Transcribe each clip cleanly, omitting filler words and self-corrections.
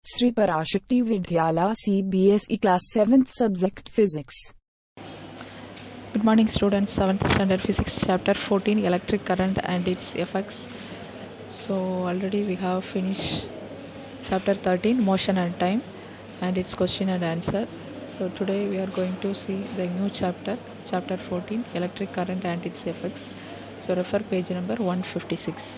Sri Parashakti Vidyala CBSE Class 7th Subject Physics. Good morning students, 7th standard physics chapter 14 electric current and its effects. So already we have finished chapter 13 motion and time and its question and answer. So today we are going to see the new chapter 14 electric current and its effects. So refer page number 156.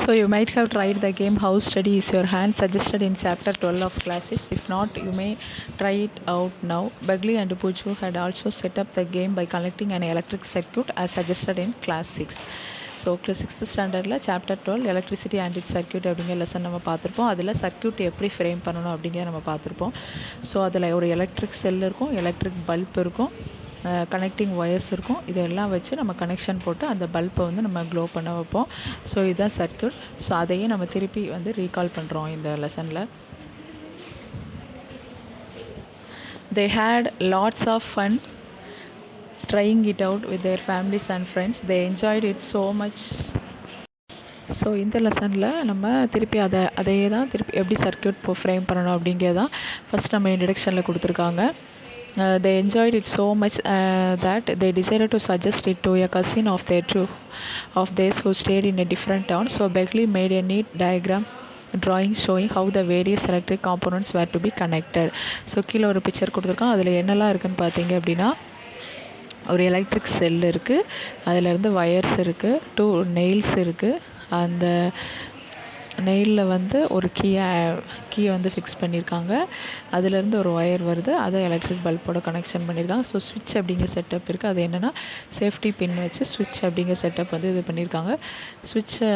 So you might have tried the game How Steady Is Your Hand suggested in chapter 12 of class 6. If not, you may try it out now. Bagley and Puju had also set up the game by connecting an electric circuit as suggested in class 6. So 6th ஸ்டாண்டர்டில் chapter 12 electricity and it circuit அப்படிங்கிற lesson நம்ம பார்த்துருப்போம். அதில் circuit எப்படி frame பண்ணணும் அப்படிங்கிற நம்ம பார்த்துருப்போம். ஸோ அதில் ஒரு எலக்ட்ரிக் செல் இருக்கும், எலக்ட்ரிக் பல்ப் இருக்கும், கனெக்டிங் ஒயர்ஸ் இருக்கும். இதெல்லாம் வச்சு நம்ம கனெக்ஷன் போட்டு அந்த பல்பை வந்து நம்ம க்ளோ பண்ண வைப்போம். ஸோ இதுதான் சர்க்யூட். ஸோ அதையே நம்ம திருப்பி வந்து ரீகால் பண்ணுறோம் இந்த லெசனில். They had lots of fun trying it out with their families and friends. They enjoyed it so much. So இந்த லெசனில் நம்ம திருப்பி அதையே தான் திருப்பி எப்படி சர்க்யூட் ஃப்ரேம் பண்ணணும் அப்படிங்கிறதான் ஃபஸ்ட் நம்ம இன்ட்ரடக்ஷனில் கொடுத்துருக்காங்க. They enjoyed it so much that they decided to suggest it to a cousin of theirs who stayed in a different town. So Begley made a neat diagram drawing showing how the various electric components were to be connected. So கீழே ஒரு picture கொடுத்துருக்கோம். அதில் என்னெல்லாம் இருக்குதுன்னு பார்த்தீங்க அப்படின்னா, ஒரு electric செல் இருக்குது, அதிலேருந்து வயர்ஸ் இருக்குது, 2 நெயில்ஸ் இருக்குது. அந்த நெயிலில் வந்து ஒரு கீயை வந்து ஃபிக்ஸ் பண்ணியிருக்காங்க. அதுலேருந்து ஒரு ஒயர் வருது, அதை எலக்ட்ரிக் பல்போட கனெக்ஷன் பண்ணியிருக்காங்க. ஸோ ஸ்விட்ச் அப்படிங்கிற செட்டப் இருக்குது. அது என்னென்னா சேஃப்டி பின் வச்சு ஸ்விட்ச் அப்படிங்கிற செட்டப் வந்து இது பண்ணியிருக்காங்க. ஸ்விட்சை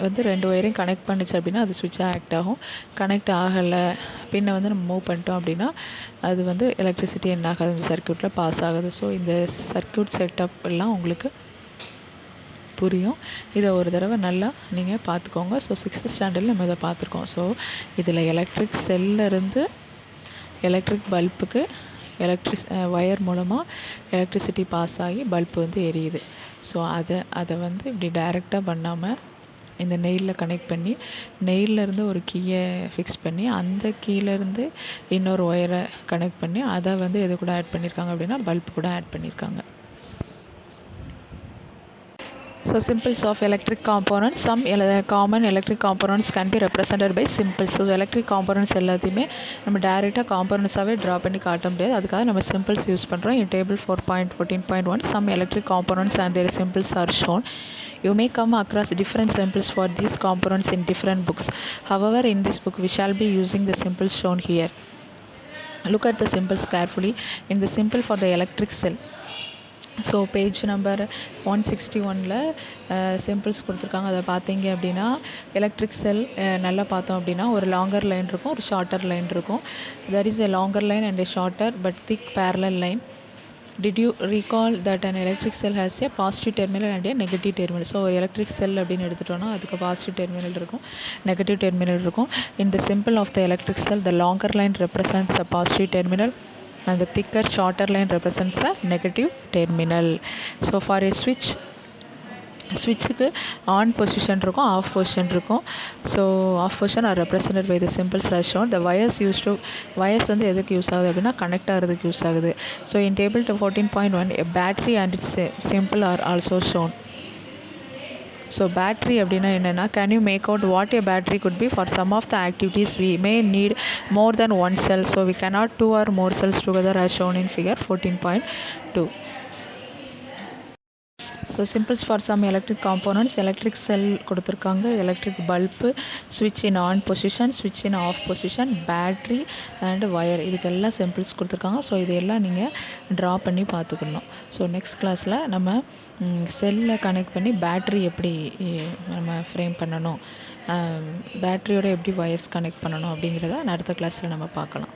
வந்து 2 ஒயரையும் கனெக்ட் பண்ணிச்சு அப்படின்னா அது ஸ்விட்சாக ஆக்ட் ஆகும். கனெக்ட் ஆகலை, பின்னை வந்து நம்ம மூவ் பண்ணிட்டோம் அப்படின்னா அது வந்து எலக்ட்ரிசிட்டி என்ன ஆகாது, இந்த சர்க்யூட்டில் பாஸ் ஆகுது. ஸோ இந்த சர்க்யூட் செட்டப் எல்லாம் உங்களுக்கு புரியும். இதை ஒரு தடவை நல்லா நீங்கள் பார்த்துக்கோங்க. ஸோ 6th ஸ்டாண்டர்டில் நம்ம இதை பார்த்துருக்கோம். ஸோ இதில் எலக்ட்ரிக் செல்லிருந்து எலக்ட்ரிக் பல்புக்கு ஒயர் மூலமாக எலக்ட்ரிசிட்டி பாஸ் ஆகி பல்ப் வந்து எரியுது. ஸோ அதை வந்து இப்படி டைரெக்டாக பண்ணாமல் இந்த நெயிலில் கனெக்ட் பண்ணி நெயிலேருந்து ஒரு கீயை ஃபிக்ஸ் பண்ணி அந்த கீழேருந்து இன்னொரு ஒயரை கனெக்ட் பண்ணி அதை வந்து எது கூட ஆட் பண்ணியிருக்காங்க அப்படின்னா பல்ப் கூட ஆட் பண்ணியிருக்காங்க. So symbols of electric components. Some common electric components can be represented by symbols. So electric components எல்லாத்தையுமே நம்ம டைரெக்டாக காம்போனன்ட்ஸாகவே ட்ரா பண்ணி காட்ட முடியாது. அதுக்காக நம்ம சிம்பிள்ஸ் யூஸ் பண்ணுறோம். In table 4.14.1 some electric components and their symbols are shown. You may come across different symbols for these components in different books. However, in this book we shall be using the symbols shown here. Look at the symbols carefully. In the symbol for the electric cell, so page number 161ல் symbols கொடுத்துருக்காங்க. அதை பார்த்தீங்க அப்படின்னா electric செல் நல்லா பார்த்தோம் அப்படின்னா ஒரு longer line இருக்கும், ஒரு ஷார்ட்டர் லைன் இருக்கும். there is a longer line and a shorter but thick parallel line. Did you recall that an electric cell has a positive terminal and a negative terminal? So ஒரு electric செல் அப்படின்னு எடுத்துட்டோன்னா அதுக்கு positive terminal இருக்கும், negative terminal இருக்கும். In the symbol of the electric cell, the longer line represents a positive terminal and the thicker shorter line represents a negative terminal. So for a switchக்கு on position இருக்கும், off position இருக்கும். So off position are represented by the symbols are shown. The wires வந்து எதுக்கு use ஆகுது அப்படின்னா connect ஆகிறதுக்கு use ஆகுது. So in table 14.1 a battery and its symbol are also shown. So battery அப்படின்னா என்னென்னா, can you make out what a battery could be? For some of the activities we may need more than one cell. So we can't 2 or more cells together as shown in figure 14.2. So symbols for some electric components. Electric செல் கொடுத்துருக்காங்க, electric bulb, ஸ்விட்ச் இன் on position, ஸ்விட்ச் இன் of position, battery and wire, இதுக்கெல்லாம் symbols கொடுத்துருக்காங்க. So இதையெல்லாம் நீங்கள் draw பண்ணி பார்த்துக்கணும். So next கிளாஸில் நம்ம செல்லை கனெக்ட் பண்ணி பேட்ரி எப்படி நம்ம ஃப்ரேம் பண்ணணும், பேட்ரியோட எப்படி ஒயர்ஸ் கனெக்ட் பண்ணணும் அப்படிங்கிறத அடுத்த கிளாஸில் நம்ம பார்க்கலாம்.